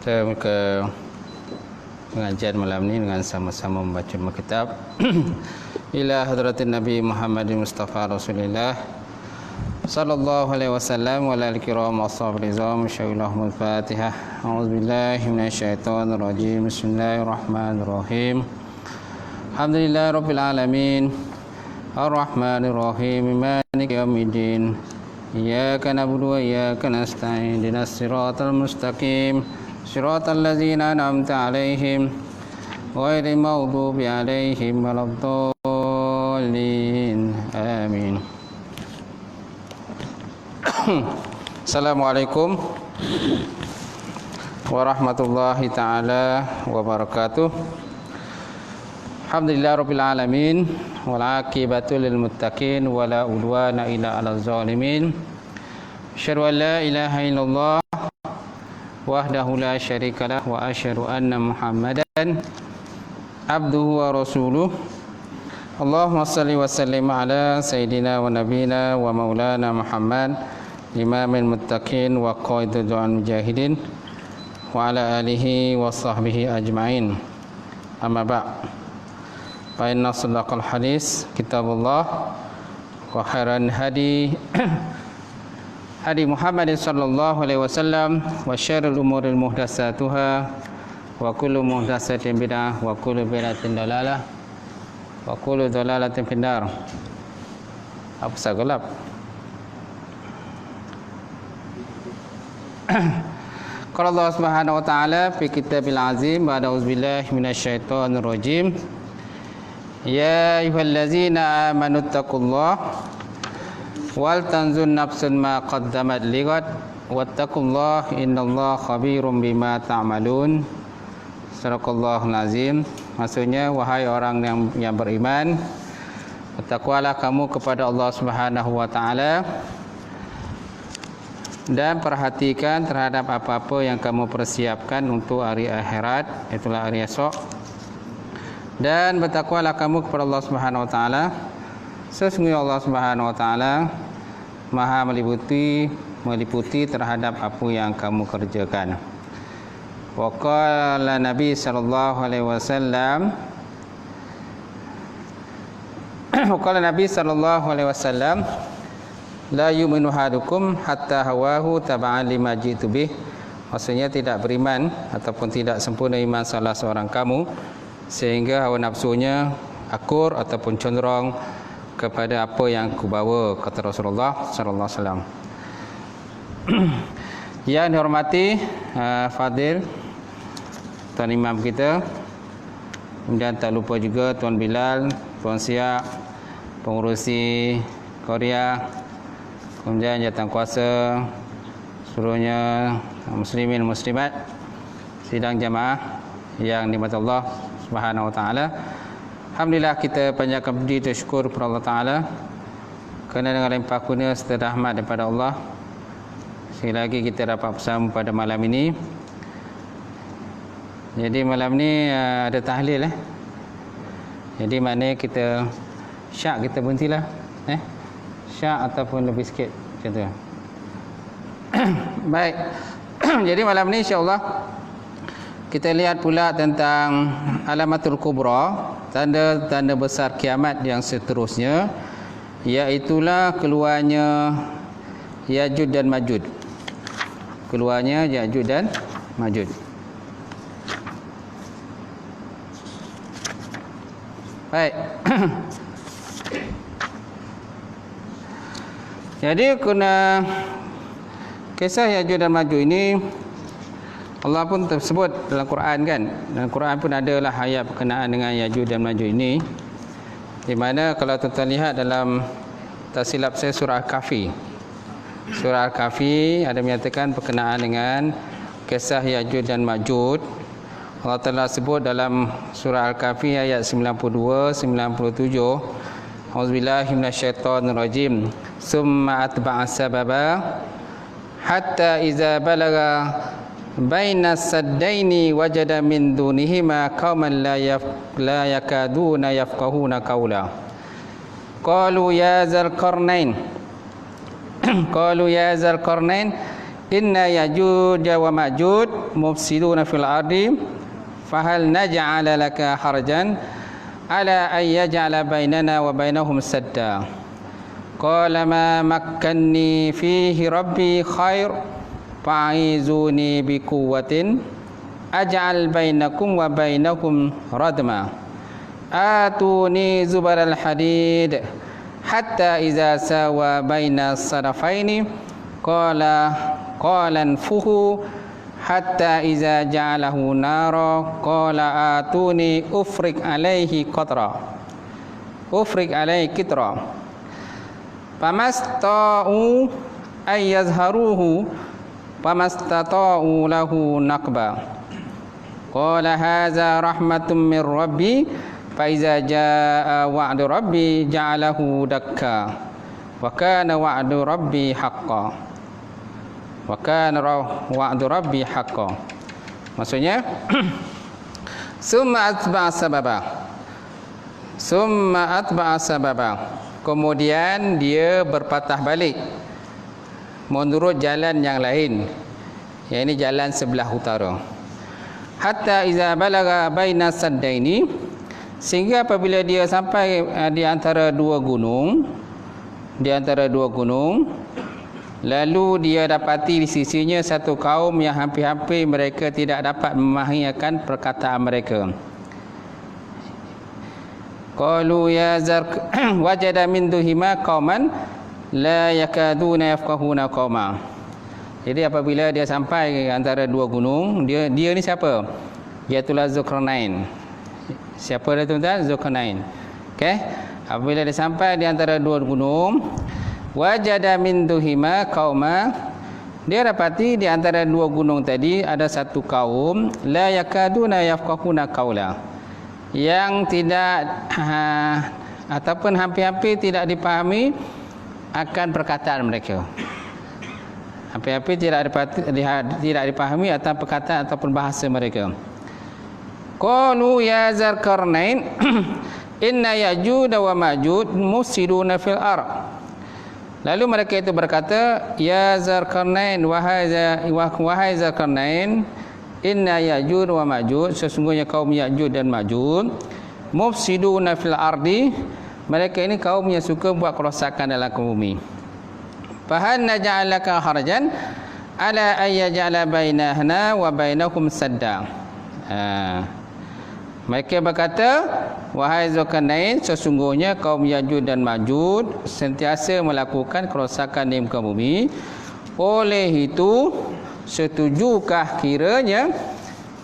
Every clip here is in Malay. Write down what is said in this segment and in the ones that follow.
Kita ke pengajian malam ini dengan sama-sama membaca kitab ila hadratin Nabi Muhammad Mustafa Rasulullah sallallahu alaihi wasallam wa alihi kiram ashabi rizam syaikhul Fatihah. A'udzubillahi minasyaitonir rajim. Bismillahirrahmanirrahim. Alhamdulillahirabbil alamin. Arrahmanir rahim. Maliki yaumiddin. Iyyaka na'budu wa iyyaka nasta'in. Ihdinas siratal mustaqim. Siratal ladzina an'amta 'alaihim ghairil maghdubi 'alaihim waladdallin. Amin. Assalamualaikum warahmatullahi taala wabarakatuh. Alhamdulillahirabbil alamin wal 'aqibatu lil muttaqin wala udwana illa 'alal zalimin. Asyhadu an la ilaha illallah wahdahu la syarikalah wa asyhadu anna Muhammadan abduhu wa rasuluh. Allahumma salli wa sallim ala sayyidina wa nabiyina wa maulana Muhammad imamil muttaqin wa qaidul mujahidin wa ala alihi wa sahbihi ajma'in. Amma ba'. Fa inna sadaqal hadis kitabullah wa khairan hadi Hadi Muhammad sallallahu alaihi wasallam wa syarrul umuril muhdatsatuha wa kullu muhdatsatin bid'ah wa kullu bid'atin dalalah wa kullu dalalatin finnar. Apa sagelap? Qala Allah Subhanahu wa ta'ala fi kitabil azim ba'da auzubillahi minasyaitonir rajim. Ya ayyuhallazina amanu taqullaha wal tanzun nafsun ma qaddamat ligat wattaqullah innallaha khabirum bima ta'malun. Sadaqallahul azim. Maksudnya, wahai orang yang beriman, bertakwalah kamu kepada Allah Subhanahu wa taala dan perhatikan terhadap apa-apa yang kamu persiapkan untuk hari akhirat, itulah hari esok. Dan bertakwalah kamu kepada Allah Subhanahu wa taala. Sesungguhnya Allah Subhanahu wa taala Maha meliputi terhadap apa yang kamu kerjakan. Wa qala Nabi sallallahu alaihi wasallam la yu'minu ahadukum hatta hawahu tab'an lima jitu bih. Maksudnya tidak beriman ataupun tidak sempurna iman salah seorang kamu sehingga hawa nafsunya akur ataupun cenderung kepada apa yang kubawa, kata Rasulullah sallallahu alaihi wasallam. Yang dihormati Fadil Tuan Imam kita, kemudian tak lupa juga Tuan Bilal, Tuan Siak, pengurusi Korea, kemudian jawatankuasa seluruhnya muslimin muslimat, sidang jamaah yang dimati Allah Subhanahu wa taala. Alhamdulillah, kita panjatkan puji dan syukur kepada Allah Ta'ala kerana dengan limpah kurnia serta rahmat daripada Allah, sekali lagi kita dapat bersama pada malam ini. Jadi malam ni ada tahlil Jadi maknanya kita syak kita berhentilah syak ataupun lebih sikit macam tu. Baik. Jadi malam ni insya-Allah kita lihat pula tentang alamatul kubra, tanda-tanda besar kiamat yang seterusnya, iaitulah keluarnya Ya'juj dan Ma'juj. Keluarnya Ya'juj dan Ma'juj. Baik. Jadi kena kisah Ya'juj dan Ma'juj ini Allah pun tersebut dalam Quran kan. Dalam Quran pun adalah ayat berkenaan dengan Ya'juj dan Ma'juj ini. Di mana kalau tuan-tuan lihat dalam tak silap saya surah Al-Kahfi. Surah Al-Kahfi ada menyatakan berkenaan dengan kisah Ya'juj dan Ma'juj. Allah Ta'ala sebut dalam surah Al-Kahfi ayat 92, 97. Auzubillahi minasyaitonirrajim. Summa atba'a sababa hatta iza balaga baina saddaini wajada min dunihima qauman la yakaduna yafqahuna qawla. Qalu ya zal qarnain inna yajuj wa majuj mufsiduna fil ardi fahal naj'ala laka harjan ala an yaj'ala bainana wa bainahum sadda. Qala ma makkanni fihi rabbi khair fa'izuni biquwwatin aj'al bainakum wa bainakum radma. Atuni zubaral hadid hatta iza sawa baina sarafaini qala anfuhu hatta iza ja'alahu nara qala atuni ufrik alaihi kitra famasta'u ay yazharuhu famastata'u lahu naqba. Qala hadza rahmatun min rabbi fa iza jaa wa'du rabbi ja'alahu dakka wa kana wa'du rabbi haqqan. Maksudnya summa atba'a sababa. Kemudian dia berpatah balik menurut jalan yang lain, yang ini jalan sebelah utara. Hatta iza balaga baina saddaini, sehingga apabila dia sampai di antara dua gunung, lalu dia dapati di sisinya satu kaum yang hampir-hampir mereka tidak dapat memahami akan perkataan mereka. Qalu ya zar wajada min duhima qauman la yakaduna yafqahuna qauma. Jadi apabila dia sampai antara dua gunung, dia ni siapa? Iaitulah Zulkarnain. Siapa dia tuan-tuan? Zulkarnain. Okey. Apabila dia sampai di antara dua gunung, wajada min duhima qauma, dia dapati di antara dua gunung tadi ada satu kaum la yakaduna yafqahuna qawla, yang tidak ataupun hampir-hampir tidak dipahami akan perkataan mereka. Hampir-hampir tidak dipahami akan perkataan ataupun bahasa mereka. Qalu ya Zulkarnain inna Ya'juj wa Ma'juj mufsiduna fil ard. Lalu mereka itu berkata, ya Zulkarnain, wahai Zulkarnain, inna Ya'juj wa Ma'juj, sesungguhnya kaum Ya'juj dan Ma'juj mufsiduna fil ardi, mereka ini kaum yang suka buat kerosakan dalam bumi. Fahal naj'alaka harjan ala an yaj'ala bainana wa bainakum sadda. Mereka berkata, wahai Zulkarnain, sesungguhnya kaum Ya'juj dan Ma'juj sentiasa melakukan kerosakan di muka bumi. Oleh itu, setujukah kiranya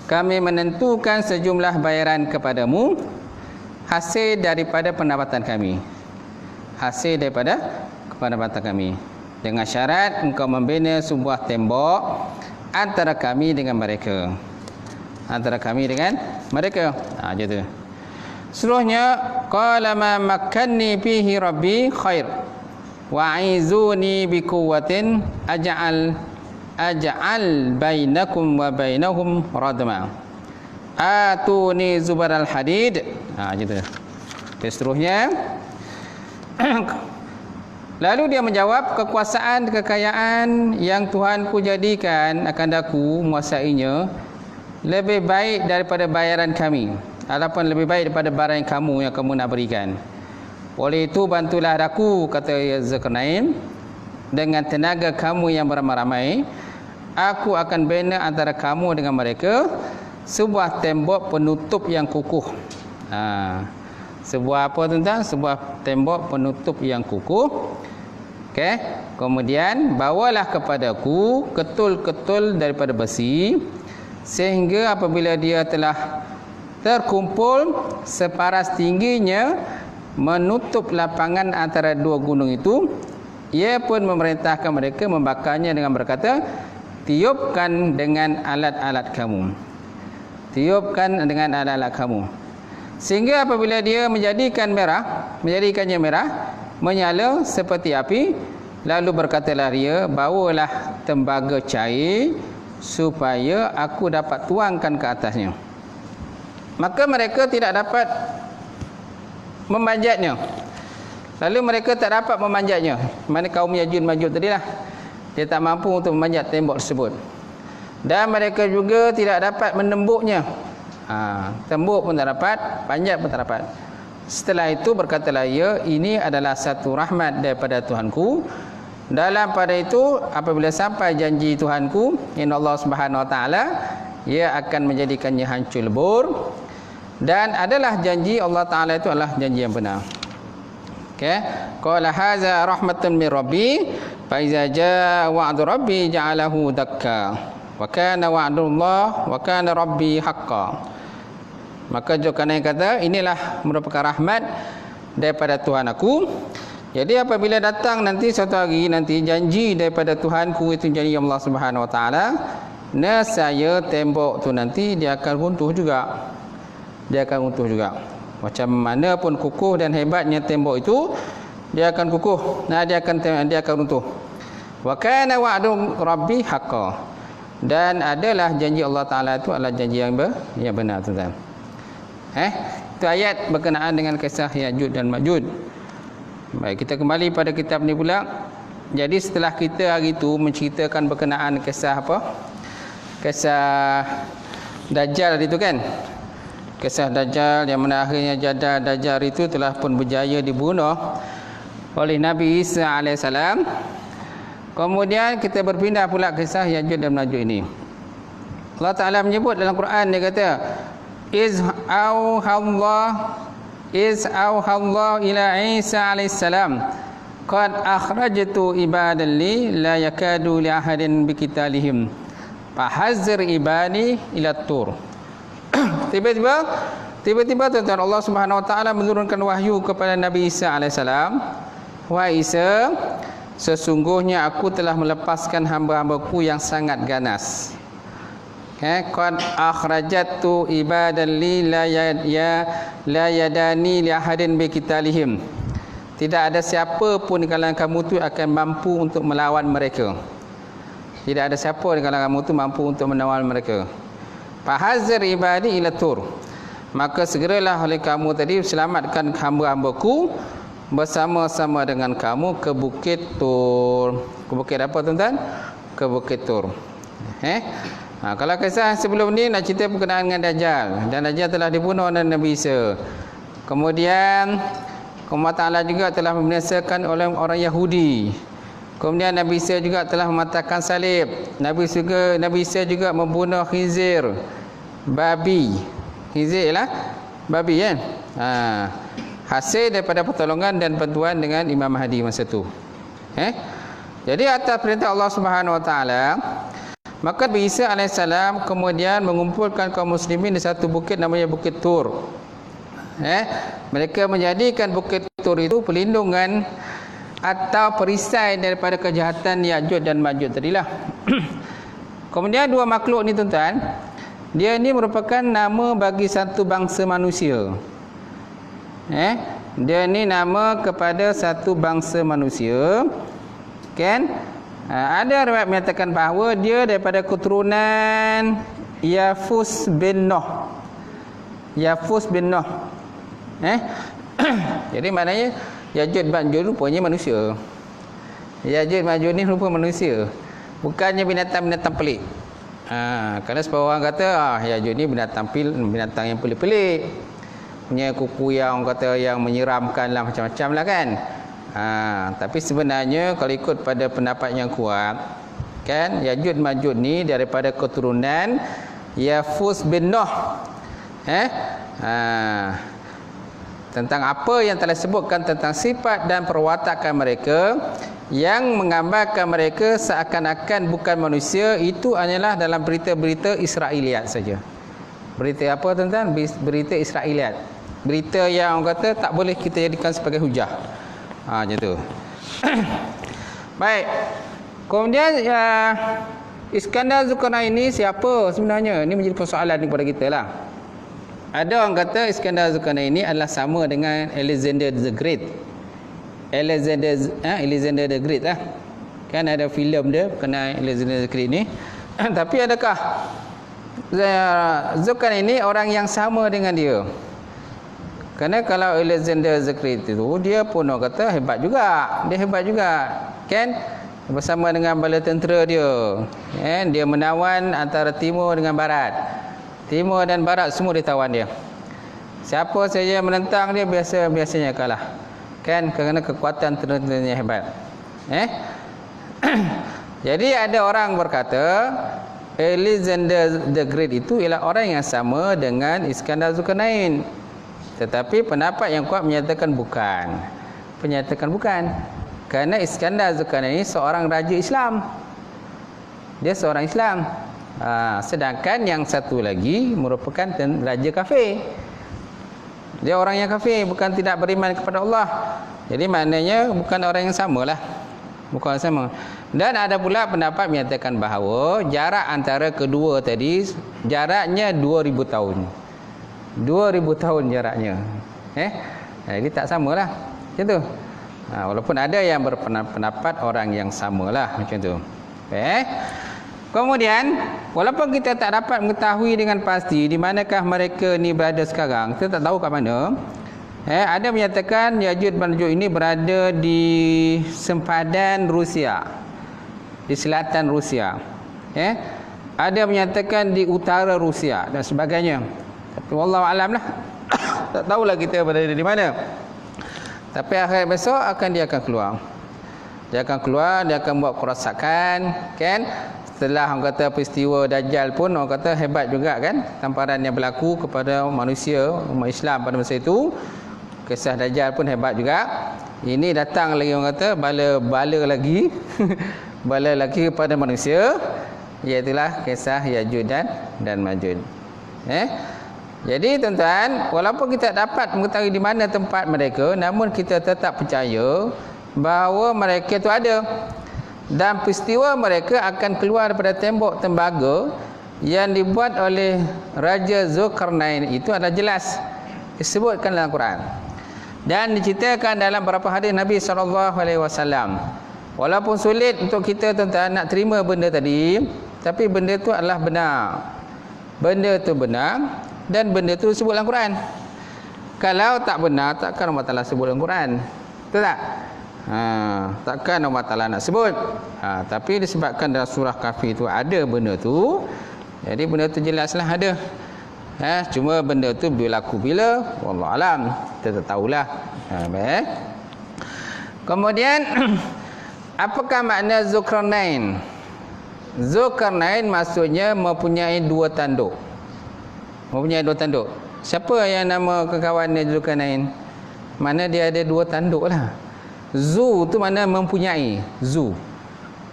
kami menentukan sejumlah bayaran kepadamu hasil daripada pendapatan kami. Dengan syarat engkau membina sebuah tembok antara kami dengan mereka. Gitu. Seterusnya, qala ma makkanni fihi rabbi khair wa aizuni bi quwwatin aj'al bainakum wa bainahum radma. Atuni zubaral hadid. Gitu. Seterusnya, lalu dia menjawab, kekuasaan, kekayaan yang Tuhanku jadikan akan daku menguasainya lebih baik daripada bayaran kami, ataupun lebih baik daripada barang kamu yang kamu nak berikan. Oleh itu bantulah aku, kata Zulkarnain, dengan tenaga kamu yang beramai-ramai, aku akan bina antara kamu dengan mereka sebuah tembok penutup yang kukuh. Sebuah apa tuan-tuan? Sebuah tembok penutup yang kukuh. Okey. Kemudian bawalah kepadaku ketul-ketul daripada besi, sehingga apabila dia telah terkumpul separas tingginya menutup lapangan antara dua gunung itu, ia pun memerintahkan mereka membakarnya dengan berkata, tiupkan dengan alat-alat kamu. Tiupkan dengan alat-alat kamu. Sehingga apabila dia menjadikannya merah, menyala seperti api, lalu berkatalah dia, bawalah tembaga cair supaya aku dapat tuangkan ke atasnya. Maka mereka tidak dapat memanjatnya. Lalu mereka tak dapat memanjatnya. Mana kaum Ya'juj Ma'juj tadilah, dia tak mampu untuk memanjat tembok tersebut. Dan mereka juga tidak dapat menembuknya. Tembok pun tak dapat, panjat pun tak dapat. Setelah itu berkatalah ia, ini adalah satu rahmat daripada Tuhanku. Dalam pada itu, apabila sampai janji Tuhanku, inna Allah Subhanahu Wa Taala, ia akan menjadikannya hancur lebur. Dan adalah janji Allah Ta'ala itu adalah janji yang benar. Okay. Qala haza rahmatun min rabbi fa iza jaa wa'du rabbi ja'alahu dakka wa kana wa'dullah wa kana rabbi haqqan. Maka Zulkarnain kata, inilah merupakan rahmat daripada Tuhan aku. Jadi apabila datang nanti suatu hari nanti janji daripada Tuhanku, itu janji Allah Subhanahu Wa Taala, nescaya tembok tu nanti dia akan runtuh juga. Macam mana pun kukuh dan hebatnya tembok itu, dia akan kukuh. Dia akan runtuh. Wa kana wa'du rabbi haqqan. Dan adalah janji Allah Taala itu adalah janji yang benar, tuan-tuan. Itu ayat berkenaan dengan kisah Ya'juj dan Ma'juj. Baik, kita kembali pada kitab ni pula. Jadi setelah kita hari itu menceritakan berkenaan kisah apa? Kisah Dajjal itu kan? Kisah Dajjal yang mana akhirnya Dajjal itu telah pun berjaya dibunuh oleh Nabi Isa AS. Kemudian kita berpindah pula kisah Ya'juj dan Ma'juj ini. Allah Ta'ala menyebut dalam Quran, dia kata, Iz auhallah ila Isa AS, qad akhrajtu ibadan li la yakadu li ahadin biqitalihim fahazzir ibani ila tur. Tiba-tiba tuan-tuan, Allah Subhanahu Wa Taala menurunkan wahyu kepada Nabi Isa AS. Wahai Isa, sesungguhnya aku telah melepaskan hamba-hambaku yang sangat ganas. Qad akhrajtu ibadan li la yadani li ahadin biqitalihim. Tidak ada siapa pun di kalangan kamu tu akan mampu untuk melawan mereka. Tidak ada siapa di kalangan kamu tu mampu untuk melawan mereka. Fahazir ibadi ila tur. Maka segeralah oleh kamu tadi selamatkan hamba-hambaku bersama-sama dengan kamu ke Bukit Tur. Ke bukit apa, tuan-tuan? Ke Bukit Tur. Kalau kisah sebelum ni nak cerita berkenaan dengan Dajjal, dan Dajjal telah dibunuh oleh Nabi Isa. Kemudian Allah Ta'ala juga telah membinasakan oleh orang Yahudi. Kemudian Nabi Isa juga telah mematahkan salib. Nabi Isa juga membunuh khinzir, babi. Khinzir lah babi kan. Hasil daripada pertolongan dan bantuan dengan Imam Mahdi masa tu. Jadi atas perintah Allah Subhanahu Wa Taala, maka Nabi Isa AS kemudian mengumpulkan kaum muslimin di satu bukit namanya Bukit Tur. Mereka menjadikan Bukit Tur itu perlindungan atau perisai daripada kejahatan Ya'juj dan Ma'juj tadilah. Kemudian dua makhluk ni, tuan-tuan, dia ni merupakan nama bagi satu bangsa manusia. Dia ni nama kepada satu bangsa manusia, kan? Ada riwayat menyatakan bahawa dia daripada keturunan Yafus bin Noh. Jadi maknanya Ya'juj Ma'juj rupanya manusia. Ya'juj Ma'juj ni rupa manusia, bukannya binatang-binatang pelik. Kerana sebab orang kata Ya'juj ni binatang yang pelik-pelik, punya kuku yang orang kata yang menyeramkan lah, macam-macam lah kan. Tapi sebenarnya kalau ikut pada pendapat yang kuat, kan, Ya'juj Ma'juj ni daripada keturunan Yafus bin Noh. Tentang apa yang telah sebutkan tentang sifat dan perwatakan mereka yang menggambarkan mereka seakan-akan bukan manusia, itu hanyalah dalam berita-berita Israiliyat saja. Berita apa, tuan-tuan? Berita Israiliyat. Berita yang orang kata tak boleh kita jadikan sebagai hujah. Macam tu. Baik. Kemudian Iskandar Zulkarnain ini siapa sebenarnya? Ini menjadi persoalan kepada kita lah. Ada orang kata Iskandar Zulkarnain ini adalah sama dengan Alexander the Great. Alexander the Great lah. Kan ada filem dia berkenaan Alexander the Great ni. Tapi adakah Zulkarnain ini orang yang sama dengan dia? Kerana kalau Alexander the Great itu, dia pun orang kata hebat juga. Dia hebat juga. Kan? Bersama dengan bala tentera dia. Kan? Dia menawan antara timur dengan barat. Timur dan barat semua ditawan dia. Siapa saja yang menentang dia biasanya kalah. Kan? Kerana kekuatan tenteranya hebat. Jadi ada orang berkata Alexander the Great itu ialah orang yang sama dengan Iskandar Zulkarnain. Tetapi pendapat yang kuat menyatakan bukan. Kerana Iskandar Zulkarnain ini seorang raja Islam. Dia seorang Islam. Sedangkan yang satu lagi merupakan raja kafir. Dia orang yang kafir, bukan tidak beriman kepada Allah. Jadi maknanya bukan orang yang samalah. Bukan sama. Dan ada pula pendapat menyatakan bahawa jarak antara kedua tadi jaraknya 2000 tahun. 2000 tahun jaraknya. Jadi tak samalah. Macam tu. Walaupun ada yang berpendapat orang yang samalah macam tu. Kemudian walaupun kita tak dapat mengetahui dengan pasti di manakah mereka ni berada sekarang, kita tak tahu kat mana. Ada menyatakan Yajuj Majuj ini berada di sempadan Rusia, di selatan Rusia. Ada menyatakan di utara Rusia dan sebagainya. Tapi wallahu alam lah. Tak tahulah kita berada di mana. Tapi akhir besok dia akan keluar. Dia akan buat kerosakan, kan? Setelah orang kata peristiwa Dajjal pun orang kata hebat juga kan, tamparan yang berlaku kepada manusia umat Islam pada masa itu. Kisah Dajjal pun hebat juga. Ini datang lagi orang kata bala lagi bala lagi kepada manusia, iaitulah kisah Yajuj dan Majuj. Jadi tuan-tuan, walaupun kita dapat mengetahui di mana tempat mereka, namun kita tetap percaya bahawa mereka itu ada. Dan peristiwa mereka akan keluar daripada tembok tembaga yang dibuat oleh Raja Zulkarnain itu adalah jelas disebutkan dalam Quran. Dan diceritakan dalam beberapa hadis Nabi SAW. Walaupun sulit untuk kita tuan-tuan nak terima benda tadi, tapi benda itu adalah benar. Benda itu benar dan benda itu disebut dalam Quran. Kalau tak benar, takkan Allah Ta'ala sebut dalam Quran. Betul tak? Takkan Allah Ta'ala nak sebut. Tapi disebabkan dalam surah Kahfi itu ada benda tu, jadi benda tu jelaslah ada. Cuma benda tu berlaku bila, wallahu alam, kita tak tahulah. Kemudian apakah makna Zulkarnain? Zulkarnain maksudnya mempunyai dua tanduk. Siapa yang nama kekawannya Zulkarnain? Mana dia ada dua tanduk lah. Zu tu mana mempunyai. Zu.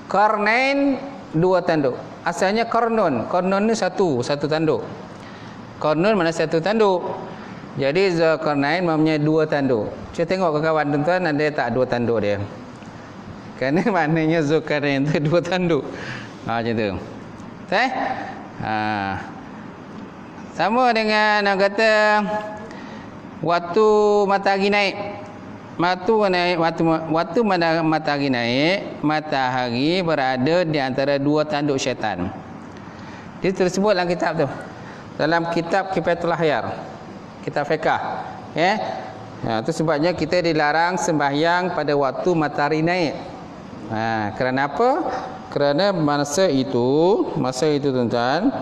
Karnain dua tanduk. Asalnya Karnun. Karnun ni satu tanduk. Karnun mana satu tanduk. Jadi Zulkarnain mempunyai dua tanduk. Cuba tengok kawan tuan-tuan, ada tak dua tanduk dia? Kerana maknanya Zulkarnain tu dua tanduk. Macam tu. Sama dengan orang kata waktu matahari naik. Waktu matahari naik, matahari berada di antara dua tanduk syaitan. Dia tersebut dalam kitab tu. Dalam kitab Kifayatul Ahyar, kitab fiqh. Itu sebabnya kita dilarang sembahyang pada waktu matahari naik. Kerana apa? Kerana masa itu tuan-tuan,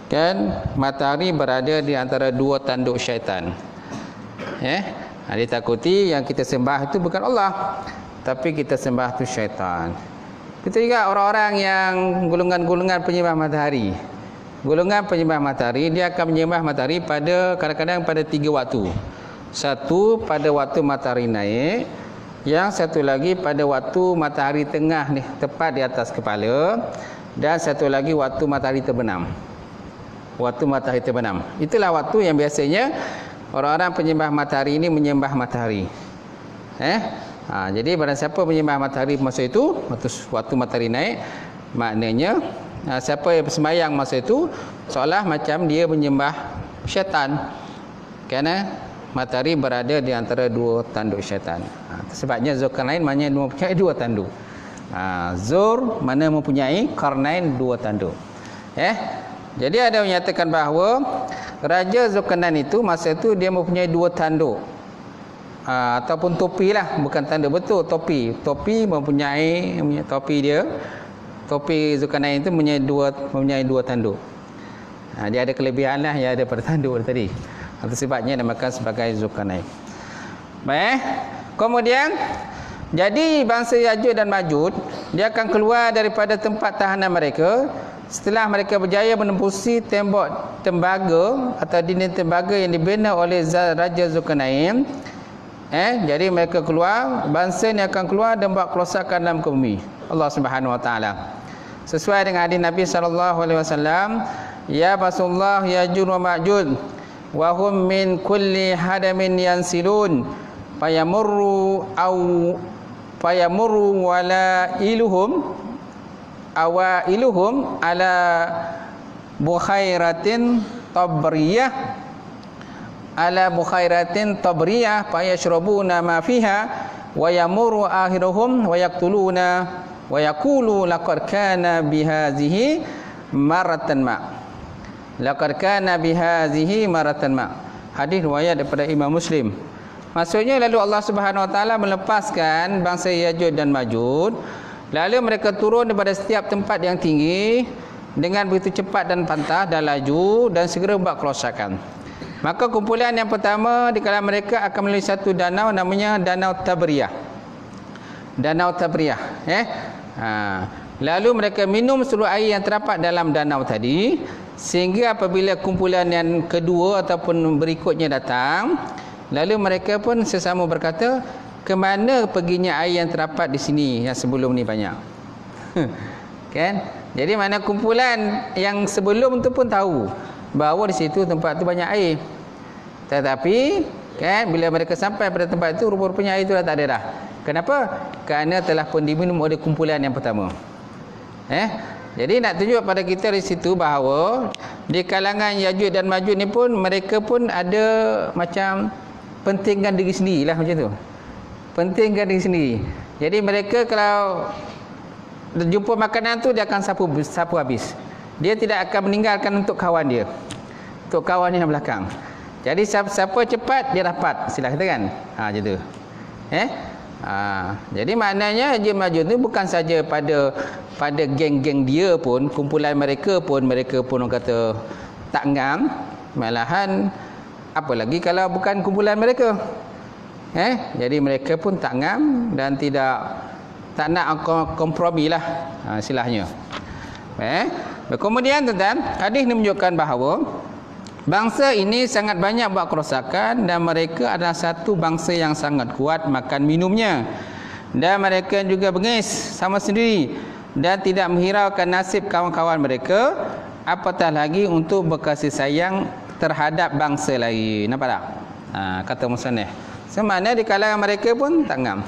kan matahari berada di antara dua tanduk syaitan. Ditakuti yang kita sembah itu bukan Allah, tapi kita sembah itu syaitan. Kita juga orang-orang yang golongan-golongan penyembah matahari. Golongan penyembah matahari, dia akan menyembah matahari pada kadang-kadang pada 3 waktu. Satu pada waktu matahari naik, yang satu lagi pada waktu matahari tengah ni, tepat di atas kepala, dan satu lagi waktu matahari terbenam. Waktu matahari terbenam. Itulah waktu yang biasanya orang-orang penyembah matahari ini menyembah matahari. Jadi barang siapa menyembah matahari masa itu, waktu matahari naik, maknanya siapa yang bersembahyang masa itu seolah macam dia menyembah syaitan, kerana matahari berada di antara dua tanduk syaitan. Sebabnya Zulkarnain maknanya mempunyai dua tanduk. Zur mana mempunyai, Qarnain dua tanduk. Jadi ada yang menyatakan bahawa Raja Zulkarnain itu masa itu dia mempunyai dua tanduk, ataupun topi lah, bukan tanduk betul, topi mempunyai topi dia. Topi Zulkarnain itu mempunyai dua tanduk. Dia ada kelebihan lah yang ada pada tanduk tadi. Itu sebabnya dinamakan sebagai Zulkarnain. Baik. Kemudian jadi bangsa Ya'juj dan Ma'juj dia akan keluar daripada tempat tahanan mereka setelah mereka berjaya menembusi tembok tembaga atau dinding tembaga yang dibina oleh Raja Zulkarnain. Jadi mereka keluar, bangsa ni akan keluar dan buat kerosakan dalam bumi Allah Subhanahu Wa Taala. Sesuai dengan hadis Nabi sallallahu alaihi wasallam, ya Rasulullah Ya'juj wa Ma'juj wa hum min kulli hadamin yansilun fayamurru wala awailuhum ala bukhairatin tabriyah fayashrabuna ma fiha wa yamurru akhiruhum wa yaqtuluna wa yaqulu laqad kana bihazihi maratan ma. Hadis riwayat daripada Imam Muslim. Maksudnya lalu Allah Subhanahu Wa Taala melepaskan bangsa Ya'juj dan Ma'juj, lalu mereka turun daripada setiap tempat yang tinggi dengan begitu cepat dan pantah dan laju dan segera buat kerosakan. Maka kumpulan yang pertama di kalangan mereka akan melalui satu danau namanya Danau Tabriyah. Lalu mereka minum seluruh air yang terdapat dalam danau tadi, sehingga apabila kumpulan yang kedua ataupun berikutnya datang, lalu mereka pun sesama berkata, ke mana perginya air yang terdapat di sini yang sebelum ni banyak. Kan? Jadi mana kumpulan yang sebelum tu pun tahu bahawa di situ tempat tu banyak air. Tetapi kan bila mereka sampai pada tempat itu, rupa-rupanya air itu dah tak ada dah. Kenapa? Kerana telah pun diminum oleh kumpulan yang pertama. Jadi nak tunjuk pada kita di situ bahawa di kalangan Ya'juj dan Ma'juj ni pun mereka pun ada macam pentingkan diri sendirilah macam tu. Pentingkan diri sendiri. Jadi mereka kalau jumpa makanan tu dia akan sapu habis. Dia tidak akan meninggalkan untuk kawan dia. Untuk kawan yang belakang. Jadi siapa cepat dia dapat, istilah kita kan. Macam tu. Jadi maknanya Ya'juj Ma'juj tu bukan saja pada geng-geng dia pun, kumpulan mereka pun orang kata tak ngam, malahan apalagi kalau bukan kumpulan mereka. Jadi mereka pun tak ngam dan tak nak kompromi lah istilahnya. Kemudian tuan-tuan, hadis ini menunjukkan bahawa bangsa ini sangat banyak buat kerosakan dan mereka adalah satu bangsa yang sangat kuat makan minumnya, dan mereka juga bengis sama sendiri dan tidak menghiraukan nasib kawan-kawan mereka, apatah lagi untuk berkasih sayang terhadap bangsa lain. Nampak tak? Kata musannif. Semana di kalangan mereka pun tak ngam.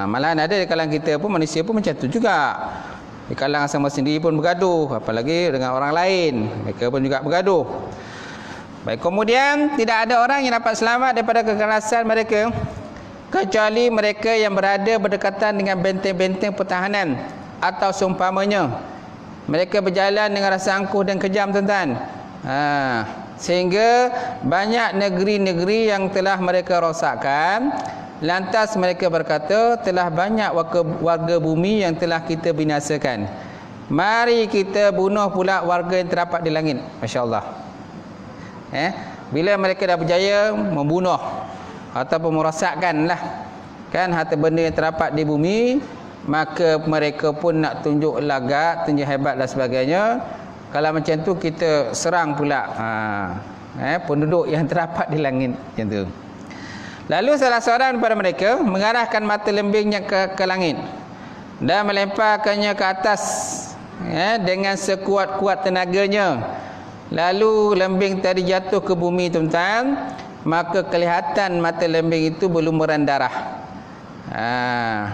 Malahan ada di kalangan kita pun, manusia pun macam tu juga. Di kalangan sama sendiri pun bergaduh, apalagi dengan orang lain, mereka pun juga bergaduh. Baik, kemudian tidak ada orang yang dapat selamat daripada kekerasan mereka kecuali mereka yang berada berdekatan dengan benteng-benteng pertahanan atau seumpamanya. Mereka berjalan dengan rasa angkuh dan kejam, tuan-tuan. Sehingga banyak negeri-negeri yang telah mereka rosakkan. Lantas mereka berkata, telah banyak warga bumi yang telah kita binasakan. Mari kita bunuh pula warga yang terdapat di langit. Masya Allah. Bila mereka dah berjaya membunuh ataupun merosakkan lah kan harta benda yang terdapat di bumi, maka mereka pun nak tunjuk lagak, tunjuk hebat dan sebagainya. Kalau macam tu kita serang pula penduduk yang terdapat di langit macam tu. Lalu salah seorang daripada mereka mengarahkan mata lembingnya ke langit dan melemparkannya ke atas dengan sekuat-kuat tenaganya. lalu lembing tadi jatuh ke bumi tuan-tuan, maka kelihatan mata lembing itu berlumuran darah.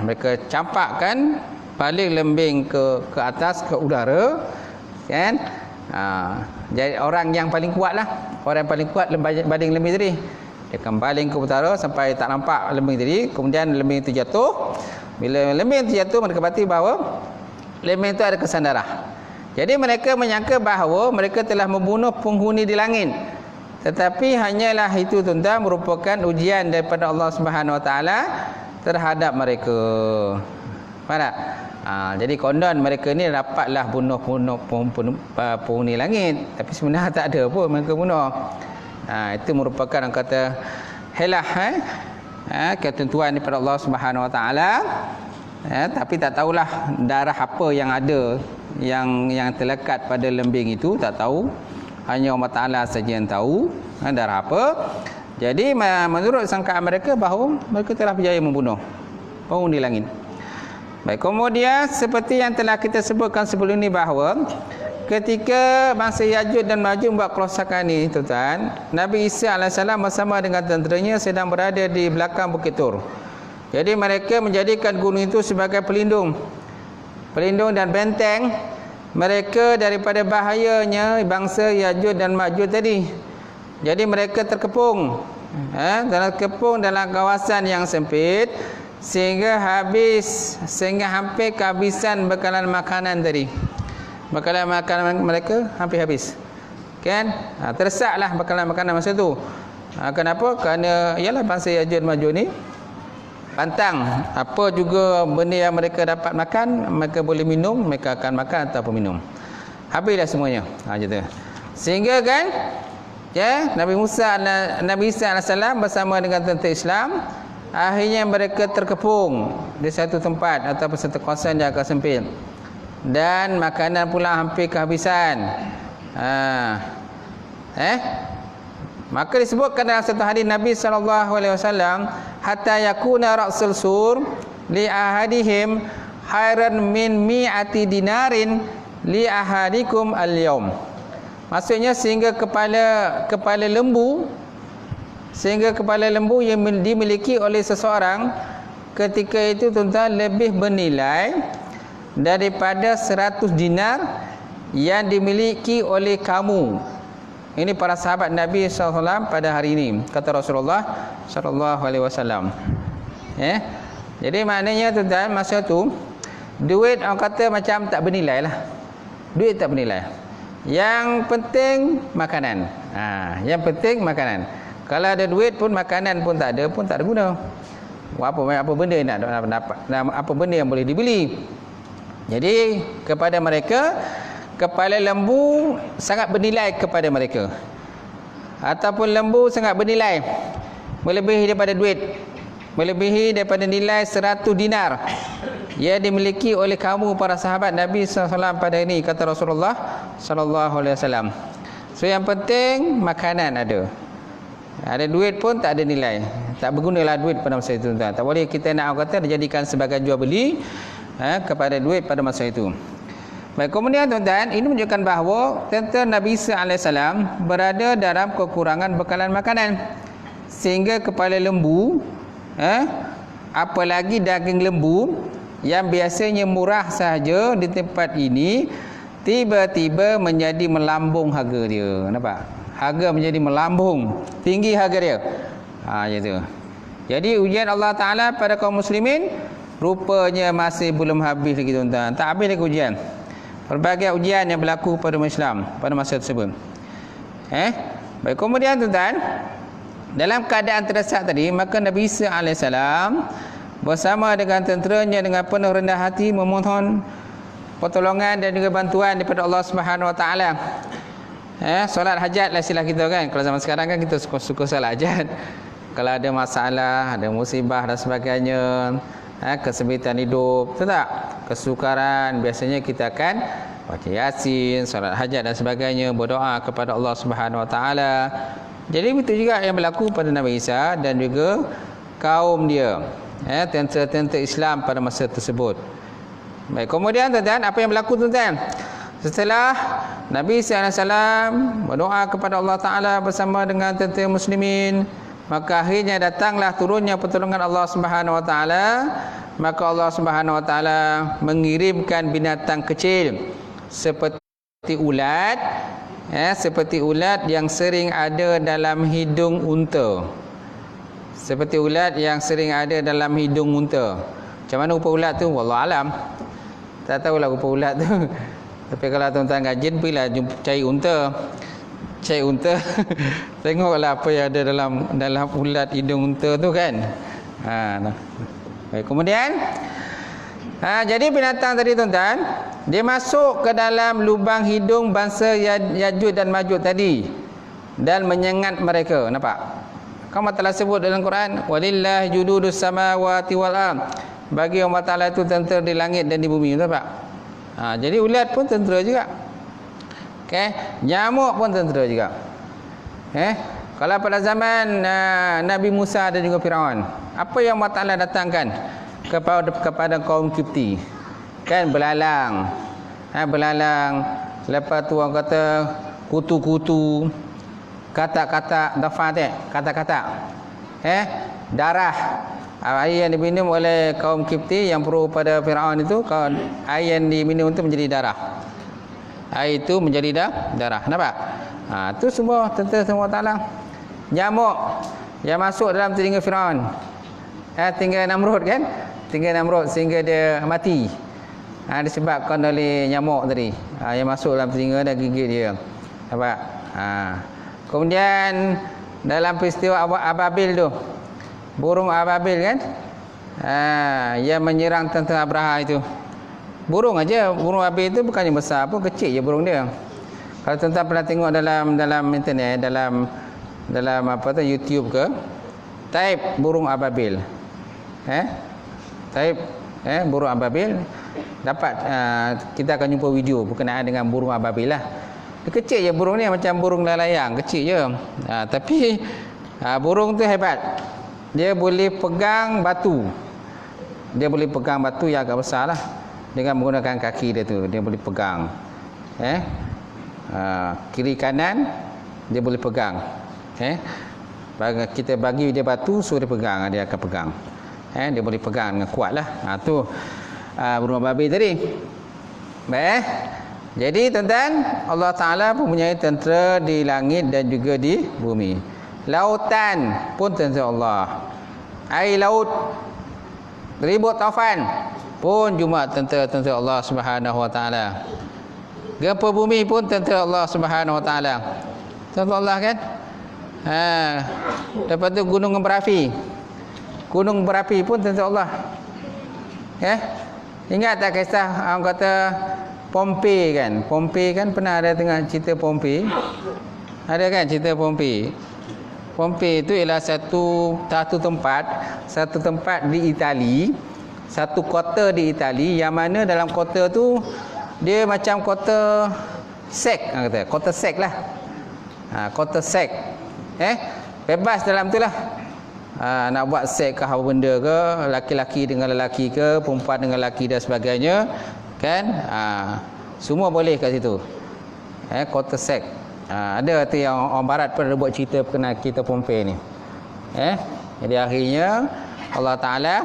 Mereka campakkan balik lembing ke atas, ke udara, kan? Jadi orang yang paling kuat lah, orang yang paling kuat baling lembing tadi, dia akan baling ke utara sampai tak nampak lembing tadi. Kemudian lembing itu jatuh. Bila lembing itu jatuh, mereka dapati bahawa lembing itu ada kesan darah. Jadi mereka menyangka bahawa mereka telah membunuh penghuni di langit, tetapi hanyalah itu tuan-tuan merupakan ujian daripada Allah Subhanahu Wa Taala terhadap mereka. Faham tak? Jadi konon mereka ni dapatlah bunuh penghuni langit, tapi sebenarnya tak ada pun mereka bunuh. Itu merupakan orang kata helah, ketentuan daripada Allah Subhanahu Wa Taala. Tapi tak tahulah darah apa yang ada, yang terlekat pada lembing itu, tak tahu. Hanya Allah Ta'ala saja yang tahu darah apa. Jadi menurut sangkaan mereka bahawa mereka telah berjaya membunuh penghuni langit. Baik, kemudian seperti yang telah kita sebutkan sebelum ini bahawa ketika bangsa Ya'juj dan Ma'juj buat kerosakan ini tuan-tuan, Nabi Isa AS bersama dengan tenteranya sedang berada di belakang Bukit Tur. Jadi mereka menjadikan gunung itu sebagai pelindung dan benteng mereka daripada bahayanya bangsa Ya'juj dan Ma'juj tadi. Jadi mereka terkepung dalam kawasan yang sempit sehingga hampir kehabisan bekalan makanan tadi. Bekalan makanan mereka hampir habis, kan? Tersaklah bekalan makanan masa tu. Kenapa? Kerana ialah bangsa Ya'juj dan Ma'juj ni pantang apa juga benda yang mereka dapat makan, mereka boleh minum, mereka akan makan ataupun minum. Habislah semuanya. Gitu. Sehingga kan Nabi Isa AS bersama dengan tentera Islam, akhirnya mereka terkepung di satu tempat ataupun satu kawasan yang agak sempit, dan makanan pula hampir kehabisan. Maka disebutkan dalam satu hadis Nabi SAW, hatta yakuna ra'sul sur li ahadihim khairan min mi'ati dinarin li ahadikum al-yawm. Maksudnya sehingga kepala lembu yang dimiliki oleh seseorang ketika itu tuan-tuan lebih bernilai daripada 100 dinar yang dimiliki oleh kamu. Ini para sahabat Nabi SAW pada hari ini, kata Rasulullah SAW. Jadi maknanya tuan-tuan, masa tu duit orang kata macam tak bernilai lah. Duit tak bernilai. Yang penting makanan. Yang penting makanan. Kalau ada duit pun makanan pun tak ada guna. Apa benda nak dapat, apa benda yang boleh dibeli. Jadi kepada mereka, kepala lembu sangat bernilai kepada mereka, ataupun lembu sangat bernilai, melebihi daripada duit, melebihi daripada nilai 100 dinar yang dimiliki oleh kamu para sahabat Nabi SAW pada ini, kata Rasulullah SAW. So yang penting makanan ada duit pun tak ada nilai, tak bergunalah duit pada masa itu. Tak boleh kita nak kata dijadikan sebagai jual beli kepada duit pada masa itu. Baik, kemudian tuan-tuan, ini menunjukkan bahawa tentera Nabi Isa AS berada dalam kekurangan bekalan makanan, sehingga kepala lembu, apalagi daging lembu yang biasanya murah sahaja di tempat ini, tiba-tiba menjadi melambung harga dia. Nampak? Harga menjadi melambung, tinggi harga dia. Gitu. Jadi ujian Allah Ta'ala pada kaum muslimin rupanya masih belum habis lagi tuan-tuan. Tak habis lagi ujian. Berbagai ujian yang berlaku pada umat Islam pada masa tersebut. Baik, kemudian tuan-tuan, dalam keadaan terdesak tadi, maka Nabi Isa AS bersama dengan tenteranya dengan penuh rendah hati memohon pertolongan dan juga bantuan daripada Allah Subhanahu Wa Taala. Solat hajat lah istilah kita kan. Kalau zaman sekarang kan kita suka solat hajat. Kalau ada masalah, ada musibah dan sebagainya, kesempitan hidup, betul tak? Kesukaran, biasanya kita akan baca Yasin, solat hajat dan sebagainya, berdoa kepada Allah Subhanahu Wa Taala. Jadi begitu juga yang berlaku pada Nabi Isa dan juga kaum dia, tentera-tentera Islam pada masa tersebut. Baik, kemudian tuan-tuan, apa yang berlaku tuan-tuan? Setelah Nabi SAW berdoa kepada Allah Ta'ala bersama dengan tentera muslimin. Maka akhirnya datanglah turunnya pertolongan Allah Subhanahu Wa Ta'ala. Maka Allah Subhanahu Wa Ta'ala mengirimkan binatang kecil seperti ulat, seperti ulat yang sering ada dalam hidung unta. Seperti ulat yang sering ada dalam hidung unta. Macam mana rupa ulat tu? Wallahualam. Tak tahulah rupa ulat tu. Tapi kalau tuan-tuan rajin, pergilah cari unta. Cari unta. Tengoklah apa yang ada dalam ulat hidung unta tu kan. Baik, kemudian jadi binatang tadi tuan-tuan, dia masuk ke dalam lubang hidung bangsa Yajuj dan Majuj tadi dan menyengat mereka. Nampak? Kamu telah sebut dalam Quran, walillahi jududus samawati wal ard. Bagi Allah Ta'ala itu tentera di langit dan di bumi. Nampak? Jadi ulat pun tentera juga. Nyamuk pun tentera juga. Kalau pada zaman Nabi Musa dan juga Firaun, apa yang Allah Ta'ala datangkan kepada kaum Kipti? Kan belalang. Belalang. Lepas tu orang kata kutu-kutu, katak-katak, kata-kata. Darah. Air yang diminum oleh kaum Kipti yang pro pada Firaun itu, air yang diminum itu menjadi darah. Air itu menjadi darah. Nampak? Itu semua tentera Allah Ta'ala. Nyamuk yang masuk dalam telinga Firaun. Tinggal Namrud kan? Tinggal Namrud sehingga dia mati. Disebabkan oleh nyamuk tadi. Yang masuk dalam telinga dan gigit dia. Nampak? Kemudian dalam peristiwa Ababil tu, burung Ababil kan, yang menyerang tentera Abraha itu. Burung aja, burung Ababil itu bukannya besar pun, kecil je burung dia. Kalau tuan-tuan pernah tengok dalam internet, dalam apa tu, YouTube ke, type burung Ababil. Type burung Ababil, dapat kita akan jumpa video berkenaan dengan burung Ababil lah. Dia kecil je burung ni, macam burung lalayang, kecil je. Tapi burung tu hebat. Dia boleh pegang batu. Dia boleh pegang batu yang agak besar lah, dengan menggunakan kaki dia tu. Dia boleh pegang. Kiri kanan dia boleh pegang. Kita bagi dia batu, suruh dia pegang, dia akan pegang. Dia boleh pegang dengan kuat lah. Tu burung Ababil tadi. Baik. Jadi tuan-tuan, Allah Ta'ala mempunyai tentera di langit dan juga di bumi. Lautan pun tentera Allah. Air laut, ribut taufan pun cuma tentera Allah Subhanahu Wa Ta'ala. Gempa bumi pun tentera Allah Subhanahu Wa Ta'ala. Tentera Allah kan? Lepas tu gunung berapi. Gunung berapi pun tentera Allah. Ingat tak kisah orang kata Pompei kan? Pompei kan pernah ada tengah cerita Pompei. Ada kan cerita Pompei? Pompei itu ialah satu tempat di Itali, satu kota di Itali yang mana dalam kota tu dia macam kota sek, kota sek lah. Kota sek. Bebas dalam tu lah. Nak buat sek ke apa benda ke, laki-laki dengan lelaki ke, perempuan dengan lelaki dan sebagainya, kan? Semua boleh kat situ. Kota sek. Ada tu yang orang barat pun ada buat cerita berkenaan kita Pompei ni. Jadi akhirnya Allah Ta'ala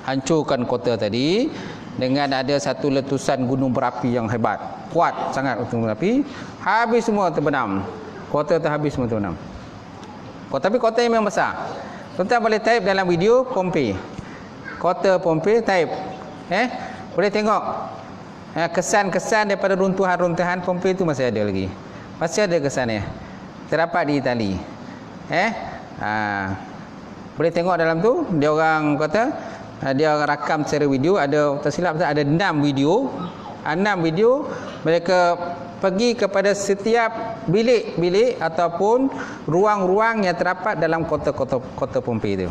hancurkan kota tadi dengan ada satu letusan gunung berapi yang hebat, kuat sangat gunung berapi, habis semua terbenam. Kota tu habis semua terbenam. Tapi kota yang memang besar. Tuan-tuan boleh type dalam video Pompei. Kota Pompei, type. Boleh tengok kesan-kesan daripada runtuhan-runtuhan Pompei itu masih ada lagi. Masih ada kesannya. Terdapat di Itali. Boleh tengok dalam tu, dia orang kata dia orang rakam secara video, ada tersilap ada 6 video. 6 video mereka pergi kepada setiap bilik-bilik ataupun ruang-ruang yang terdapat dalam kota Pompei itu.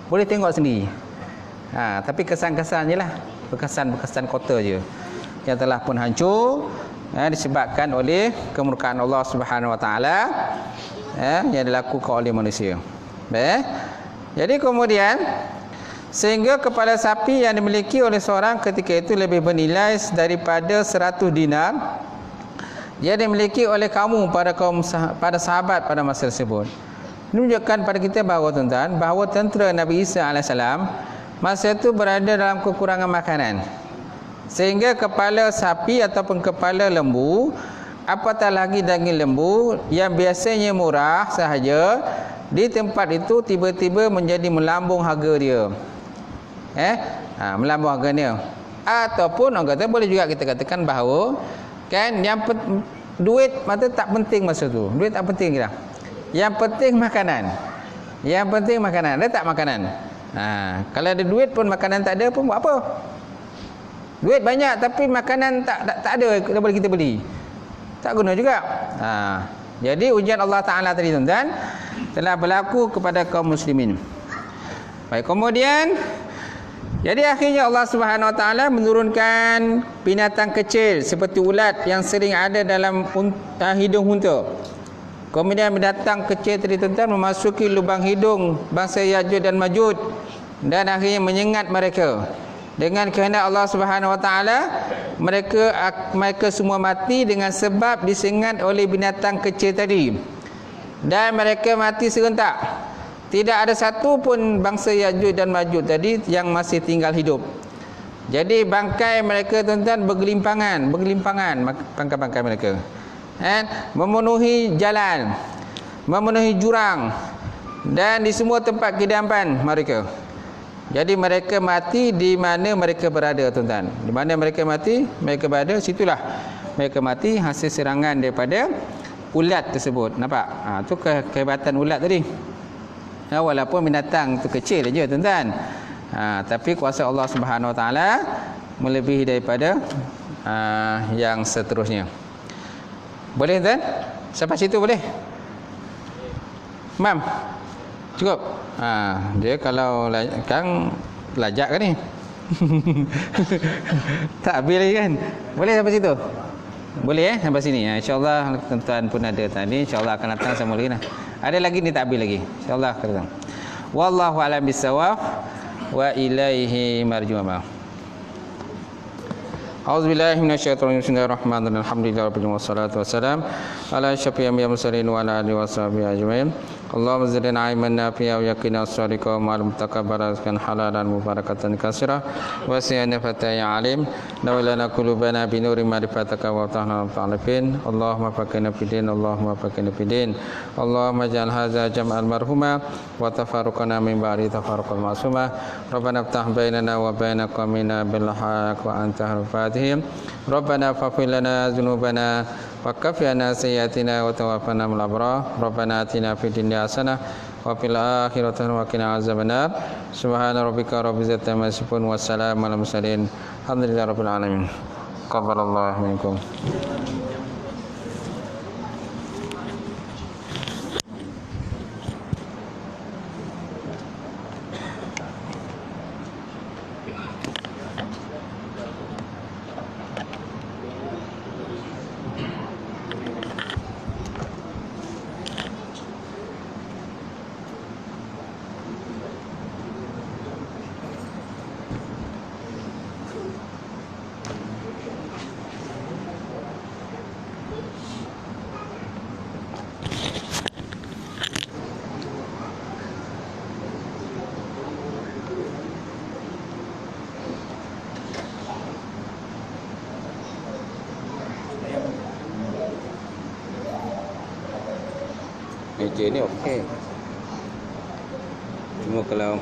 Boleh tengok sendiri. Tapi kesan-kesan je lah, bekesan-bekesan kota je yang telah pun hancur, disebabkan oleh kemurkaan Allah Subhanahu Wa Ta'ala, yang dilakukan oleh manusia. Baik. Jadi kemudian sehingga kepala sapi yang dimiliki oleh seorang ketika itu lebih bernilai daripada 100 dinar Dia dimiliki oleh kamu pada sahabat pada masa tersebut. Ini menunjukkan pada kita bahawa tuan-tuan, bahawa tentera Nabi Isa AS masa itu berada dalam kekurangan makanan, sehingga kepala sapi ataupun kepala lembu, apatah lagi daging lembu yang biasanya murah sahaja, di tempat itu tiba-tiba menjadi melambung harga dia. Melambung harga dia. Ataupun orang kata, boleh juga kita katakan bahawa kan duit mata tak penting masa tu. Duit tak penting kita. Yang penting makanan. Yang penting makanan. Ada tak makanan? Kalau ada duit pun makanan tak ada pun buat apa? Duit banyak tapi makanan tak ada, tak boleh kita beli. Tak guna juga. Jadi ujian Allah Ta'ala tadi tuan-tuan telah berlaku kepada kaum muslimin. Baik, kemudian jadi akhirnya Allah Subhanahu Wa Ta'ala menurunkan binatang kecil seperti ulat yang sering ada dalam hidung unta. Kemudian binatang kecil tadi tuan-tuan memasuki lubang hidung bangsa Ya'juj dan Ma'juj dan akhirnya menyengat mereka. Dengan kehendak Allah Subhanahu Wa Ta'ala, mereka semua mati dengan sebab disengat oleh binatang kecil tadi. Dan mereka mati serentak. Tidak ada satu pun bangsa Ya'juj dan Ma'juj tadi yang masih tinggal hidup. Jadi bangkai mereka tuan-tuan bergelimpangan bangkai-bangkai mereka. Memenuhi jalan, memenuhi jurang dan di semua tempat kediaman mereka. Jadi mereka mati di mana mereka berada tuan-tuan. Di mana mereka mati, mereka berada, situlah mereka mati hasil serangan daripada ulat tersebut. Nampak? Tu kehebatan ulat tadi. Walaupun binatang tu kecil aja tuan-tuan. Tapi kuasa Allah Subhanahu Wa Ta'ala melebihi daripada yang seterusnya. Boleh tuan? Sampai situ boleh? Mam, cukup? Dia kalau Kang lajak kan ni? Tak habis lagi kan? Boleh sampai situ? Boleh sampai sini. InsyaAllah tuan-tuan pun ada tadi. InsyaAllah akan datang sama lagi lah. Ada lagi ni tak habis lagi. InsyaAllah akan datang. Wallahu a'lam bissawab wa ilaihi marju'ah. A'udzubillahi minasyaitonir rajim. Bismillahirrahmanirrahim. Alhamdulillahirabbil alamin wassalatu wassalamu ala asyrafil anbiya'i wal mursalin wa ala alihi washabihi ajmain. Allahumma zidna ilman nafi'a wa yaqina as-sadiqa wa ma'al mutaqabbaran halalan mubarakatan katsira wa siyana fataya alim nawlana qulubana bi nuri ma'rifataka wa tahna ta'alifin. Allahumma faqina fid din, Allahumma faqina fid din. Allahumma ij'al hadza jam'al marhuma wa tafarruqana min ba'di tafarruqal ma'suma. Rabbana iftah bainana wa baina qaumina bil haqq wa anta al-fatihim. Rabbana faghfir lana dzunubana wa kafina sayyi'atina wa tawaffana ma'al abrar. Rabbana atina fid dunya hasanah wa fil akhirati hasanah wa qina azabannar. Subhana rabbika rabbil izzati amma yasifun wa salamun alal mursalin. Alhamdulillahi rabbil alamin. Qabbalallahu minkum. Meja ni okey. Cuma kalau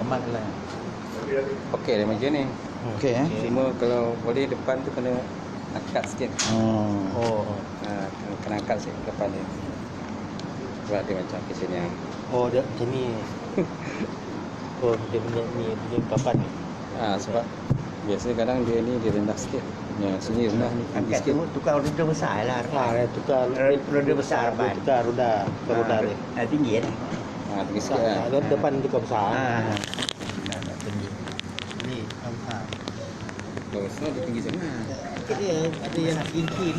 okey dah meja ni. Okey Cuma kalau boleh depan tu kena angkat sikit. Kena angkat sikit depan dia. Sebab dia macam ke sini. dia macam ni. Dia punya ni dia papan ni. Sebab biasa kadang dia ni dia rendah sikit. Sini rendah ni tinggi Angkat sikit. tu tukar roda besar lah. Tukar roda besar ban. Tukar roda dia. Tinggi kan? Tinggi sikit lah. Depan tukar besar. Tinggi. Ni besar. Kalau besar dia tinggi sangat. Dia ada yang tinggi.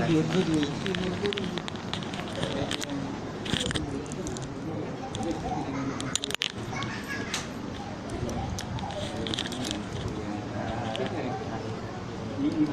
Ini